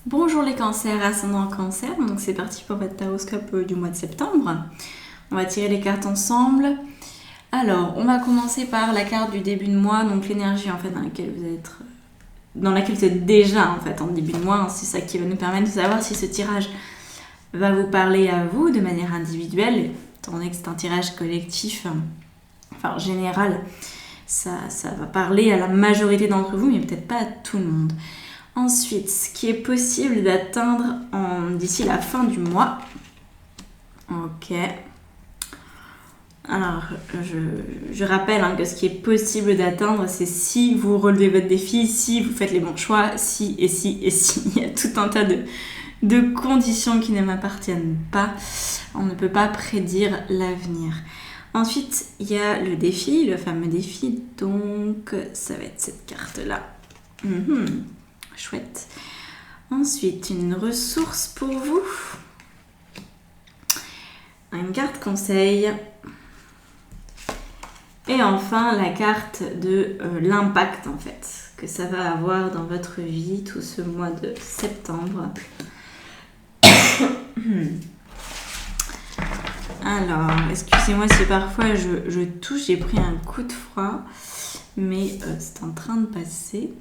Bonjour les cancers, ascendant cancer, donc c'est parti pour votre taroscope du mois de septembre. On va tirer les cartes ensemble. Alors, on va commencer par la carte du début de mois, donc l'énergie en fait dans laquelle vous êtes déjà en fait en début de mois. C'est ça qui va nous permettre de savoir si ce tirage va vous parler à vous de manière individuelle, étant donné que c'est un tirage collectif, enfin général, ça va parler à la majorité d'entre vous, mais peut-être pas à tout le monde. Ensuite, ce qui est possible d'atteindre d'ici la fin du mois. Ok. Alors, je rappelle que ce qui est possible d'atteindre, c'est si vous relevez votre défi, si vous faites les bons choix, si et si et si. Il y a tout un tas de conditions qui ne m'appartiennent pas. On ne peut pas prédire l'avenir. Ensuite, il y a le défi, le fameux défi. Donc, ça va être cette carte-là. Chouette. Ensuite, une ressource pour vous. Une carte conseil. Et enfin, la carte de l'impact, en fait, que ça va avoir dans votre vie tout ce mois de septembre. Alors, excusez-moi si parfois je touche, j'ai pris un coup de froid, mais c'est en train de passer.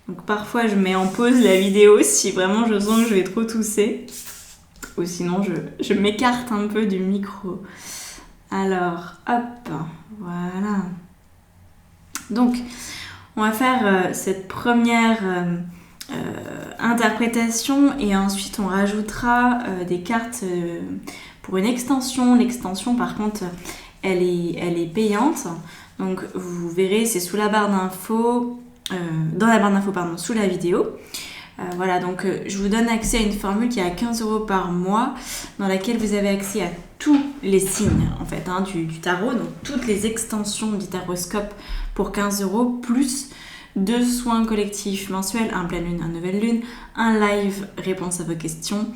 Donc parfois je mets en pause la vidéo si vraiment je sens que je vais trop tousser. Ou sinon je m'écarte un peu du micro. Alors, hop, voilà. Donc, on va faire cette première interprétation et ensuite on rajoutera des cartes pour une extension. L'extension par contre, elle est payante. Donc vous verrez, c'est sous la barre d'infos. Dans la barre d'infos, sous la vidéo. Voilà, donc je vous donne accès à une formule qui est à 15 € par mois, dans laquelle vous avez accès à tous les signes en fait, du tarot, donc toutes les extensions du taroscope pour 15 €, plus 2 soins collectifs mensuels, un pleine lune, un nouvelle lune, un live réponse à vos questions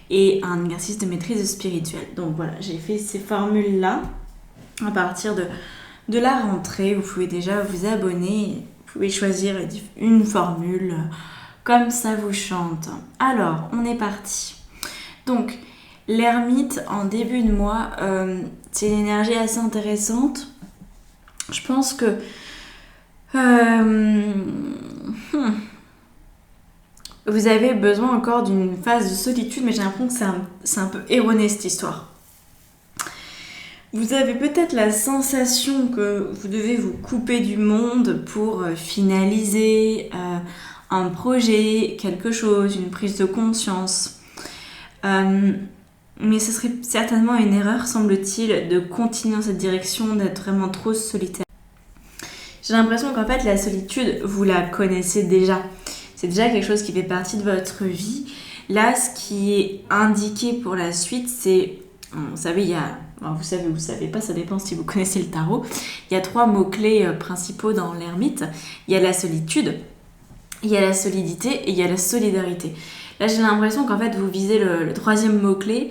et un exercice de maîtrise spirituelle. Donc voilà, j'ai fait ces formules-là à partir de la rentrée. Vous pouvez déjà vous abonner. Vous pouvez choisir une formule comme ça vous chante. Alors, on est parti. Donc, l'ermite en début de mois, c'est une énergie assez intéressante. Je pense que vous avez besoin encore d'une phase de solitude, mais j'ai l'impression que c'est un peu erroné cette histoire. Vous avez peut-être la sensation que vous devez vous couper du monde pour finaliser un projet, quelque chose, une prise de conscience. Mais ce serait certainement une erreur, semble-t-il, de continuer dans cette direction, d'être vraiment trop solitaire. J'ai l'impression qu'en fait, la solitude, vous la connaissez déjà. C'est déjà quelque chose qui fait partie de votre vie. Là, ce qui est indiqué pour la suite, c'est... Vous savez, il y a... Alors vous savez ou vous savez pas, ça dépend si vous connaissez le tarot. Il y a 3 mots-clés principaux dans l'ermite. Il y a la solitude, il y a la solidité et il y a la solidarité. Là, j'ai l'impression qu'en fait, vous visez le 3e mot-clé,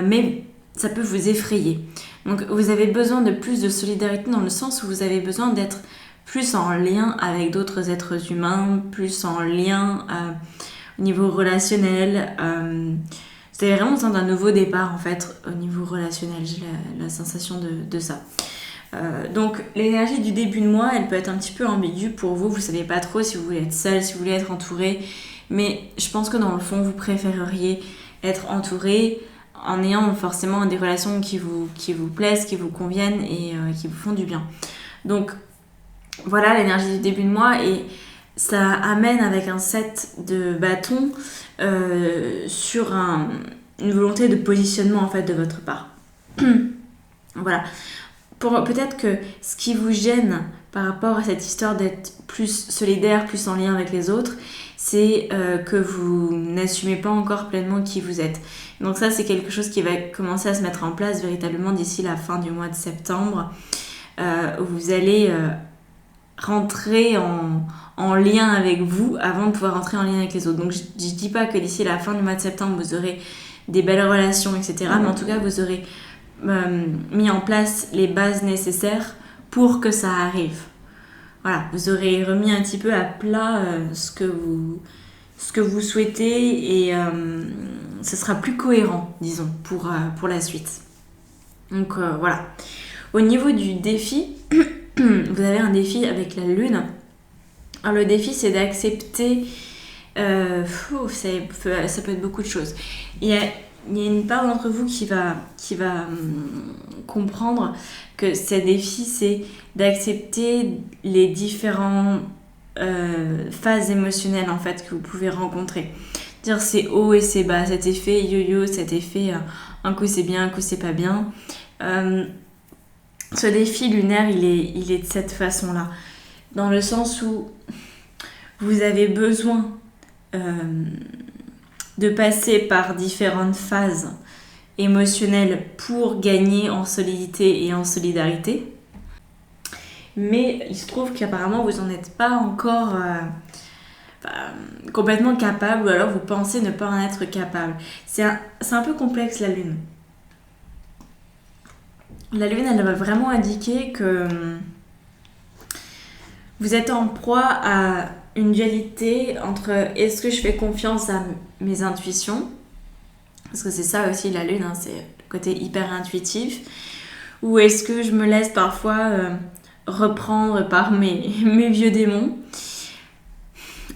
mais ça peut vous effrayer. Donc, vous avez besoin de plus de solidarité dans le sens où vous avez besoin d'être plus en lien avec d'autres êtres humains, plus en lien au niveau relationnel. Vous avez vraiment besoin d'un nouveau départ en fait au niveau relationnel, j'ai la sensation de ça. Donc l'énergie du début de mois, elle peut être un petit peu ambiguë pour vous. Vous savez pas trop si vous voulez être seul, si vous voulez être entouré. Mais je pense que dans le fond, vous préféreriez être entouré en ayant forcément des relations qui vous plaisent, qui vous conviennent et qui vous font du bien. Donc voilà l'énergie du début de mois et ça amène avec un 7 de bâton sur une volonté de positionnement en fait de votre part. Voilà. Peut-être que ce qui vous gêne par rapport à cette histoire d'être plus solidaire, plus en lien avec les autres, c'est que vous n'assumez pas encore pleinement qui vous êtes. Donc ça, c'est quelque chose qui va commencer à se mettre en place véritablement d'ici la fin du mois de septembre. Vous allez rentrer en lien avec vous avant de pouvoir rentrer en lien avec les autres. Donc je dis pas que d'ici la fin du mois de septembre vous aurez des belles relations, etc. Mais en tout cas vous aurez mis en place les bases nécessaires pour que ça arrive. Voilà, vous aurez remis un petit peu à plat ce que ce que vous souhaitez et ce sera plus cohérent, disons, pour la suite. Donc voilà. Au niveau du défi, vous avez un défi avec la lune. Alors le défi, c'est d'accepter... ça peut être beaucoup de choses. Il y a une part d'entre vous qui va comprendre que ce défi, c'est d'accepter les différentes phases émotionnelles en fait que vous pouvez rencontrer. Dire c'est haut et c'est bas, cet effet yo-yo, cet effet un coup c'est bien, un coup c'est pas bien. Ce défi lunaire, il est de cette façon-là. Dans le sens où vous avez besoin de passer par différentes phases émotionnelles pour gagner en solidité et en solidarité. Mais il se trouve qu'apparemment vous n'en êtes pas encore complètement capable, ou alors vous pensez ne pas en être capable. C'est un peu complexe la lune. La lune, elle va vraiment indiquer que vous êtes en proie à une dualité entre est-ce que je fais confiance à mes intuitions, parce que c'est ça aussi la lune, c'est le côté hyper intuitif, ou est-ce que je me laisse parfois reprendre par mes vieux démons.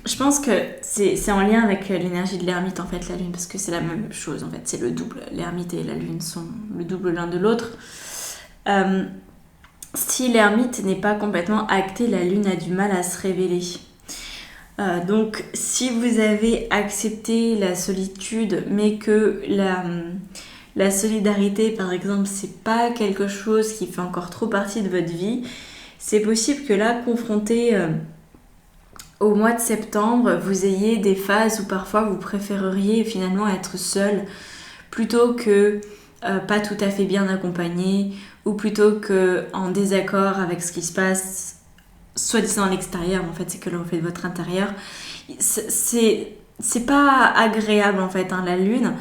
Je pense que c'est en lien avec l'énergie de l'ermite en fait, la lune, parce que c'est la même chose en fait, c'est le double. L'ermite et la lune sont le double l'un de l'autre. Si l'ermite n'est pas complètement acté, la lune a du mal à se révéler. Donc si vous avez accepté la solitude, mais que la solidarité par exemple, c'est pas quelque chose qui fait encore trop partie de votre vie, c'est possible que là, confronté au mois de septembre, vous ayez des phases où parfois vous préféreriez finalement être seul plutôt que pas tout à fait bien accompagné, ou plutôt que en désaccord avec ce qui se passe soi-disant à l'extérieur, en fait c'est que le reflet de votre intérieur. C'est pas agréable en fait, la lune.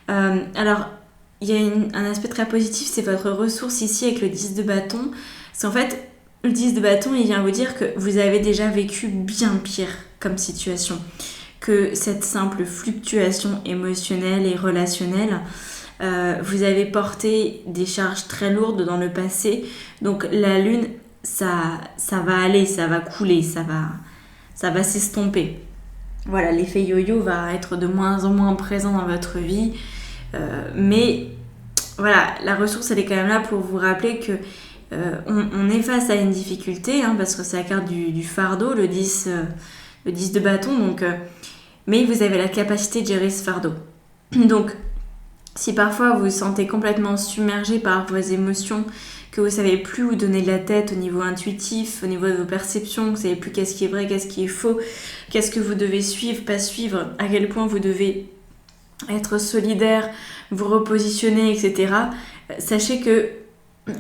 Alors il y a un aspect très positif, c'est votre ressource ici avec le 10 de bâton. C'est en fait, le 10 de bâton, il vient vous dire que vous avez déjà vécu bien pire comme situation que cette simple fluctuation émotionnelle et relationnelle. Vous avez porté des charges très lourdes dans le passé, donc la lune, ça va aller, ça va couler, ça va s'estomper. Voilà, l'effet yo-yo va être de moins en moins présent dans votre vie, mais voilà, la ressource elle est quand même là pour vous rappeler que on est face à une difficulté, parce que c'est la carte du fardeau, le 10 de bâton, donc, mais vous avez la capacité de gérer ce fardeau. Donc, si parfois vous vous sentez complètement submergé par vos émotions, que vous ne savez plus où donner de la tête au niveau intuitif, au niveau de vos perceptions, vous ne savez plus qu'est-ce qui est vrai, qu'est-ce qui est faux, qu'est-ce que vous devez suivre, pas suivre, à quel point vous devez être solidaire, vous repositionner, etc. Sachez que,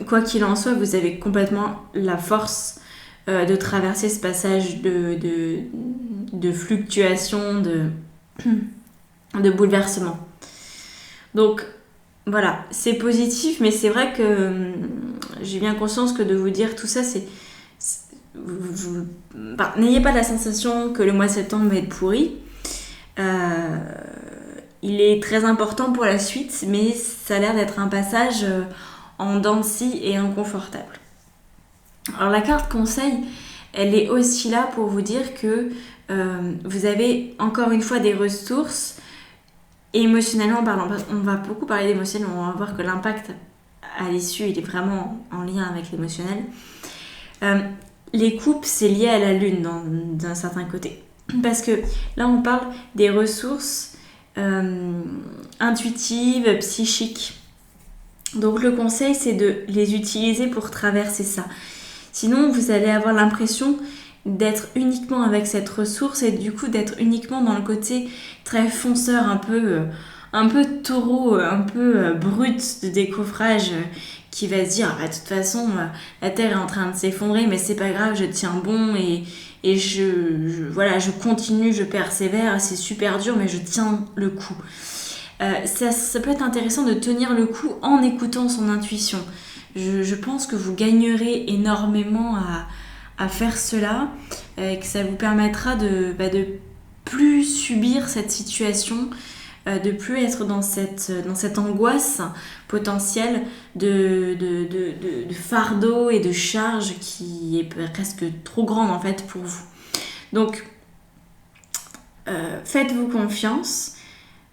quoi qu'il en soit, vous avez complètement la force de traverser ce passage de fluctuation, de bouleversement. Donc voilà, c'est positif, mais c'est vrai que j'ai bien conscience que de vous dire tout ça, n'ayez pas la sensation que le mois de septembre va être pourri. Il est très important pour la suite, mais ça a l'air d'être un passage en dents de scie et inconfortable. Alors la carte conseil, elle est aussi là pour vous dire que vous avez encore une fois des ressources. Et émotionnellement parlant, on va beaucoup parler d'émotionnel, on va voir que l'impact à l'issue, il est vraiment en lien avec l'émotionnel. Les coupes, c'est lié à la lune d'un certain côté. Parce que là, on parle des ressources intuitives, psychiques. Donc le conseil, c'est de les utiliser pour traverser ça. Sinon, vous allez avoir l'impression d'être uniquement avec cette ressource et du coup d'être uniquement dans le côté très fonceur, un peu taureau, un peu brut de décoffrage qui va se dire de toute façon la terre est en train de s'effondrer mais c'est pas grave, je tiens bon et je continue, je persévère, c'est super dur mais je tiens le coup. Ça peut être intéressant de tenir le coup en écoutant son intuition. Je pense que vous gagnerez énormément à faire cela, que ça vous permettra de plus subir cette situation, de plus être dans cette angoisse potentielle de fardeau et de charge qui est presque trop grande en fait pour vous. Donc, faites-vous confiance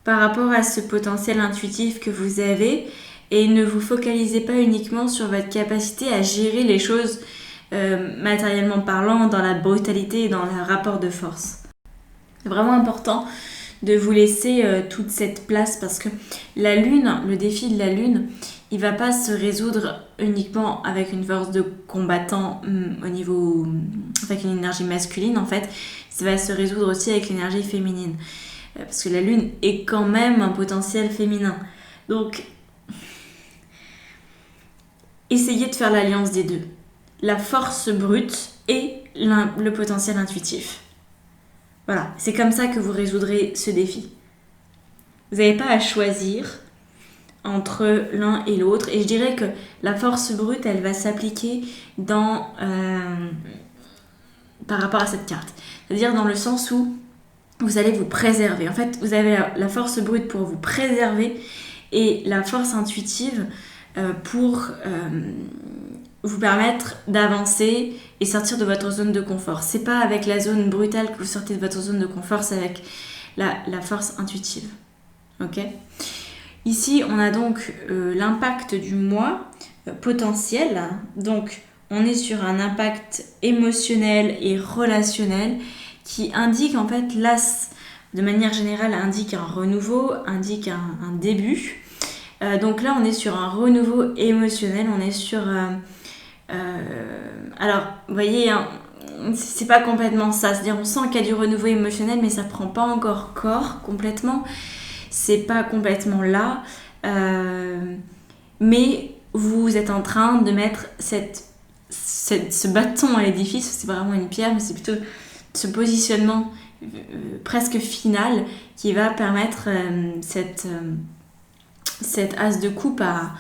par rapport à ce potentiel intuitif que vous avez et ne vous focalisez pas uniquement sur votre capacité à gérer les choses matériellement parlant, dans la brutalité et dans le rapport de force. C'est vraiment important de vous laisser toute cette place parce que la lune, le défi de la lune, il va pas se résoudre uniquement avec une force de combattant au niveau, avec une énergie masculine en fait, ça va se résoudre aussi avec l'énergie féminine. Parce que la lune est quand même un potentiel féminin. Donc, essayez de faire l'alliance des deux. La force brute et le potentiel intuitif. Voilà, c'est comme ça que vous résoudrez ce défi. Vous n'avez pas à choisir entre l'un et l'autre. Et je dirais que la force brute, elle va s'appliquer par rapport à cette carte. C'est-à-dire dans le sens où vous allez vous préserver. En fait, vous avez la force brute pour vous préserver et la force intuitive pour vous permettre d'avancer et sortir de votre zone de confort. C'est pas avec la zone brutale que vous sortez de votre zone de confort, c'est avec la force intuitive. Ok ? Ici, on a donc l'impact du mois potentiel. Donc, on est sur un impact émotionnel et relationnel qui indique en fait, l'as, de manière générale, indique un renouveau, indique un début. Donc là, on est sur un renouveau émotionnel, on est sur... alors, vous voyez, hein, c'est pas complètement ça. C'est-à-dire, on sent qu'il y a du renouveau émotionnel, mais ça prend pas encore corps complètement. C'est pas complètement là. Mais vous êtes en train de mettre ce bâton à l'édifice. C'est vraiment une pierre, mais c'est plutôt ce positionnement presque final qui va permettre cette as de coupe à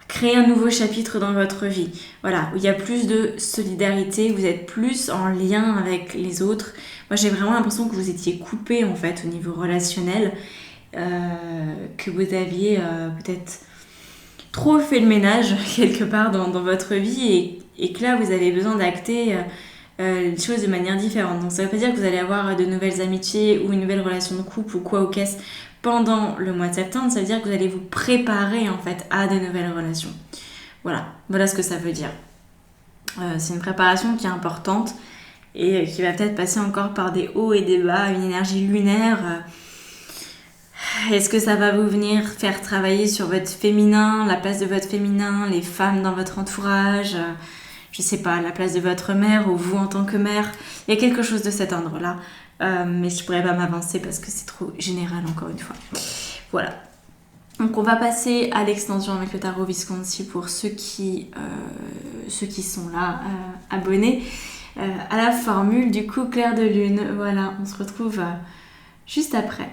créer un nouveau chapitre dans votre vie. Voilà, où il y a plus de solidarité, vous êtes plus en lien avec les autres. Moi, j'ai vraiment l'impression que vous étiez coupé en fait au niveau relationnel, que vous aviez peut-être trop fait le ménage quelque part dans votre vie et que là, vous avez besoin d'acter les choses de manière différente. Donc, ça ne veut pas dire que vous allez avoir de nouvelles amitiés ou une nouvelle relation de couple ou quoi ou qu'est-ce pendant le mois de septembre. Ça veut dire que vous allez vous préparer en fait à de nouvelles relations. Voilà ce que ça veut dire. C'est une préparation qui est importante et qui va peut-être passer encore par des hauts et des bas, une énergie lunaire. Est-ce que ça va vous venir faire travailler sur votre féminin, la place de votre féminin, les femmes dans votre entourage, je sais pas, la place de votre mère ou vous en tant que mère? Il y a quelque chose de cet ordre-là, mais je pourrais pas m'avancer parce que c'est trop général encore une fois. Voilà. Donc on va passer à l'extension avec le tarot Visconti pour ceux qui sont là abonnés à la formule du coup clair de lune. Voilà, on se retrouve juste après.